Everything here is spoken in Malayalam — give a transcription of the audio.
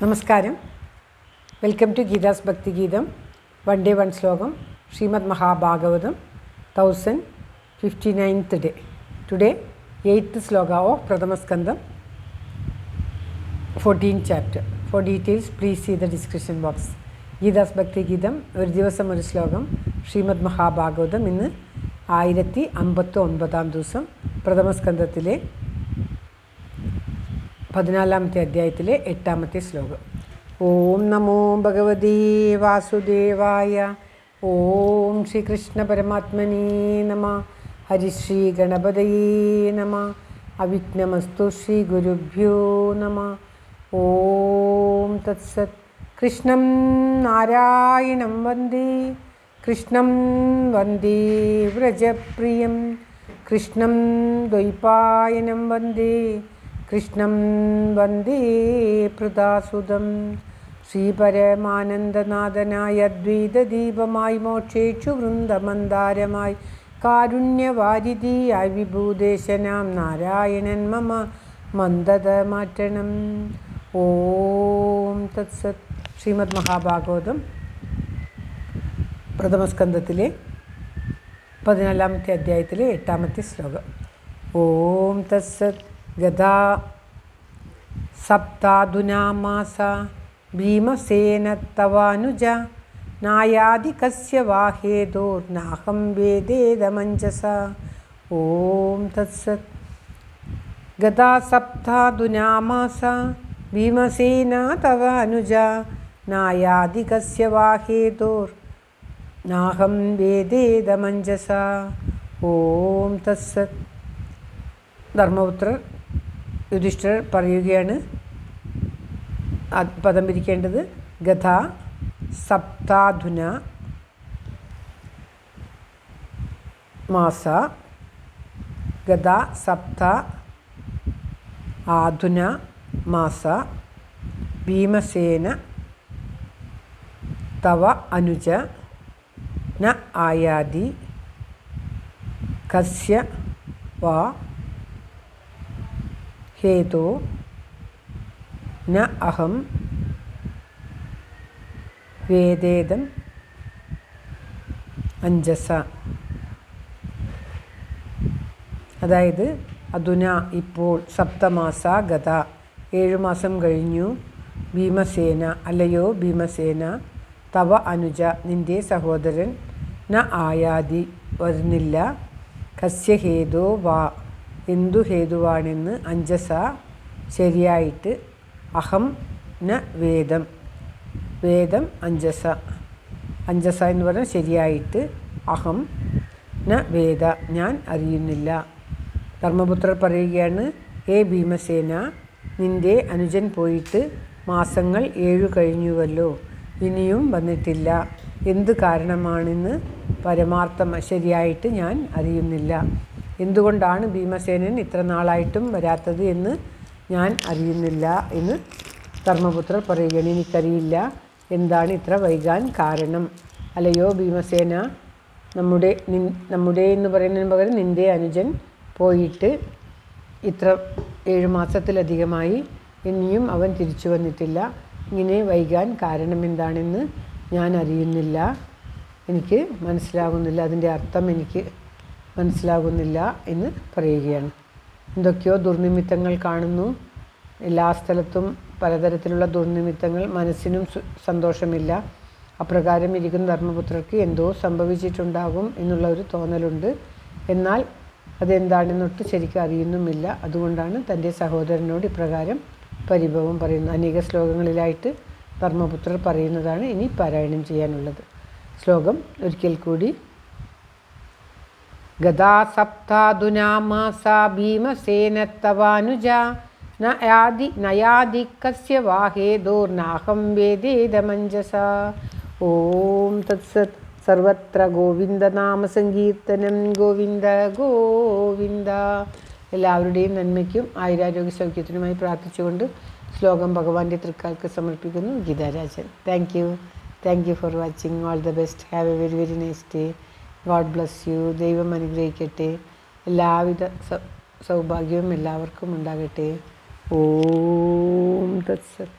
നമസ്കാരം. വെൽക്കം ടു ഗീതാസ് ഭക്തി ഗീതം. വൺ ഡേ വൺ ശ്ലോകം. Srimad Mahabhagavatam 1059th day. Today 8th shloka of Prathamaskandha 14th chapter. For details please see the description box. Geetha's Bhakti Geetham, ഒരു ദിവസം ഒരു ശ്ലോകം. ശ്രീമദ് മഹാഭാഗവതം. ഇന്ന് 1059 ദിവസം. പ്രഥമസ്കന്ധത്തിലെ 14ാമത്തെ അധ്യായത്തിലെ 8ാമത്തെ ശ്ലോകം. ഓം നമോ ഭഗവതേ വാസുദേവായ. ഓം ശ്രീകൃഷ്ണ പരമാത്മനേ നമ. ഹരിശ്രീ ഗണപതയേ നമ. അവിഘ്നമസ്തു ശ്രീ ഗുരുഭ്യോ നമ. ഓം തത്സത്. കൃഷ്ണം നാരായണം വന്ദേ. കൃഷ്ണം വന്ദേ വ്രജപ്രിയം. കൃഷ്ണം ദ്വൈപായനം വന്ദേ. കൃഷ്ണം വന്ദേ പൃഥാസുതം. ശ്രീപരമാനന്ദനാഥനായ അദ്വൈതദീപമായി മോക്ഷേക്ഷു വൃന്ദമന്ദാരമായി കാരുണ്യവാരിധിയായി വിഭൂദേശനാം നാരായണൻ മമ മന്ദത മാറ്റണം. ഓം തത്സത്. ശ്രീമദ് മഹാഭാഗവതം പ്രഥമസ്കന്ധത്തിലെ 14ാമത്തെ അധ്യായത്തിലെ 8ാമത്തെ ശ്ലോകം. ഓം തത്സത്. ഗദാ സപ്താധുനാ മാസ ഭീമസേന തവാനുജ നായാദി കസ്യ വാഹേതോർനാഹം വേദേദമഞ്ജസ. ഓം തത്സത്. ഗദാ സപ്താധുനാ മാസ ഭീമസേന തവാനുജ നായാദി കസ്യ വാഹേതോർനാഹം വേദേദമഞ്ജസ. ഓം തത്സത്. ധർമ്മപുത്രർ യുധിഷ്ഠിരർ പറയുകയാണ് പദം പിരിക്കേണ്ടത്. ഗഥ സപ്താധുന മാസ. ഗഥ സപ്ത ആധുന മാസ ഭീമസേന തവ അനുജ ന ആയാദി കസ്യ വാ ഹേതോ ന അഹം വേദേദം അഞ്ജസ. അതായത് അധുന ഇപ്പോൾ, സപ്തമാസ ഗത 7 മാസം കഴിഞ്ഞു, ഭീമസേന അല്ലയോ ഭീമസേന, തവ അനുജ നിൻ്റെ സഹോദരൻ, ന ആയാതി വരുന്നില്ല, കസ്യ ഹേതോ വാ എന്തു ഹേതുവാണെന്ന്, അഞ്ജസ ശരിയായിട്ട്, അഹം ന വേദം വേദം അഞ്ജസ അഞ്ജസ എന്ന് പറഞ്ഞാൽ ശരിയായിട്ട്, അഹം ന വേദ ഞാൻ അറിയുന്നില്ല. ധർമ്മപുത്രർ പറയുകയാണ്, ഹേ ഭീമസേന, നിൻ്റെ അനുജൻ പോയിട്ട് മാസങ്ങൾ 7 കഴിഞ്ഞുവല്ലോ, ഇനിയും വന്നിട്ടില്ല. എന്ത് കാരണമാണെന്ന് പരമാർത്ഥം ശരിയായിട്ട് ഞാൻ അറിയുന്നില്ല. എന്തുകൊണ്ടാണ് ഭീമസേനൻ ഇത്ര നാളായിട്ടും വരാത്തത് എന്ന് ഞാൻ അറിയുന്നില്ല എന്ന് ധർമ്മപുത്രർ പറയുകയാണ്. എനിക്കറിയില്ല എന്താണ് ഇത്ര വൈകാൻ കാരണം. അല്ലയോ ഭീമസേന, നമ്മുടെ എന്ന് പറയുന്നതിന് പകരം നിൻ്റെ അനുജൻ പോയിട്ട് ഇത്ര 7 മാസത്തിലധികമായി, ഇനിയും അവൻ തിരിച്ചു വന്നിട്ടില്ല. ഇങ്ങനെ വൈകാൻ കാരണം എന്താണെന്ന് ഞാൻ അറിയുന്നില്ല, എനിക്ക് മനസ്സിലാകുന്നില്ല, അതിൻ്റെ അർത്ഥം എനിക്ക് മനസ്സിലാകുന്നില്ല എന്ന് പറയുകയാണ്. എന്തൊക്കെയോ ദുർനിമിത്തങ്ങൾ കാണുന്നു. എല്ലാ സ്ഥലത്തും പലതരത്തിലുള്ള ദുർനിമിത്തങ്ങൾ. മനസ്സിനും സന്തോഷമില്ല. അപ്രകാരം ഇരിക്കുന്ന ധർമ്മപുത്രർക്ക് എന്തോ സംഭവിച്ചിട്ടുണ്ടാകും എന്നുള്ള ഒരു തോന്നലുണ്ട്. എന്നാൽ അതെന്താണെന്നൊട്ട് ശരിക്കും അറിയുന്നുമില്ല. അതുകൊണ്ടാണ് തൻ്റെ സഹോദരനോട് ഇപ്രകാരം പരിഭവം പറയുന്നത്. അനേക ശ്ലോകങ്ങളിലായിട്ട് ധർമ്മപുത്രർ പറയുന്നതാണ് ഇനി പാരായണം ചെയ്യാനുള്ളത്. ശ്ലോകം ഒരിക്കൽ കൂടി. ഗദാ സപ്താധുനാ മാസ ഭീമസേന തവാനുജ നയാദി കസ്യ വാഹേതോർനാഹം വേദേദമഞ്ജസ. ഓം തത്സത്. സർവത്ര ഗോവിന്ദനാമ സങ്കീർത്തനം. ഗോവിന്ദ ഗോവിന്ദ. എല്ലാവരുടെയും നന്മയ്ക്കും ആയുരാരോഗ്യ സൗഖ്യത്തിനുമായി പ്രാർത്ഥിച്ചുകൊണ്ട് ശ്ലോകം ഭഗവാന്റെ തൃക്കാൽക്ക് സമർപ്പിക്കുന്നു. Geetha Rajan. Thank you for watching. All the best. Have A very very nice day. God bless you. ദൈവം അനുഗ്രഹിക്കട്ടെ. എല്ലാവിധ സൗഭാഗ്യവും എല്ലാവർക്കും ഉണ്ടാകട്ടെ. ഓം തത്സത്.